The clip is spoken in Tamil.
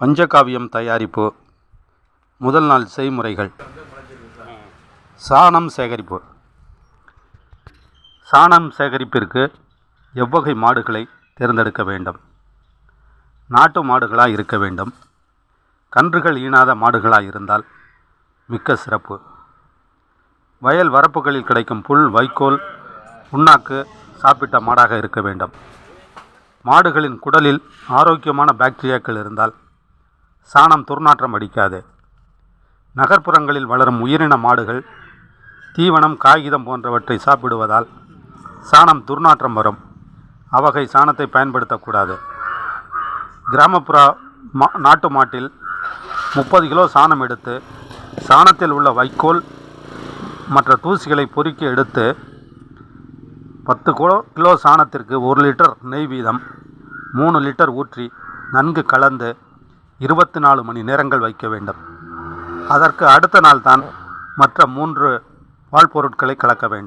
பஞ்சகாவியம் தயாரிப்பு. முதல் நாள் செய்முறைகள். சாணம் சேகரிப்பு. சாணம் சேகரிப்பிற்கு எவ்வகை மாடுகளை தேர்ந்தெடுக்க வேண்டும்? நாட்டு மாடுகளாக இருக்க வேண்டும். கன்றுகள் ஈனாத மாடுகளாக இருந்தால் மிக்க சிறப்பு. வயல் வரப்புகளில் கிடைக்கும் புல், வைக்கோல், புண்ணாக்கு சாப்பிட்ட மாடாக இருக்க வேண்டும். மாடுகளின் குடலில் ஆரோக்கியமான பாக்டீரியாக்கள் இருந்தால் சாணம் துர்நாற்றம் அடிக்காது. நகர்ப்புறங்களில் வளரும் உயிரின மாடுகள் தீவனம், காகிதம் போன்றவற்றை சாப்பிடுவதால் சாணம் துர்நாற்றம் வரும். அவ்வகை சாணத்தை பயன்படுத்தக்கூடாது. கிராமப்புற நாட்டு மாட்டில் 30 கிலோ சாணம் எடுத்து சாணத்தில் உள்ள வைக்கோல் மற்ற தூசிகளை பொறுக்கி எடுத்து 10 கிலோ சாணத்திற்கு 1 லிட்டர் நெய் வீதம் 3 லிட்டர் ஊற்றி நன்கு கலந்து 24 மணி நேரங்கள் வைக்க வேண்டும். அதற்கு அடுத்த நாள் தான் மற்ற 3 பால் பொருட்களை கலக்க வேண்டும்.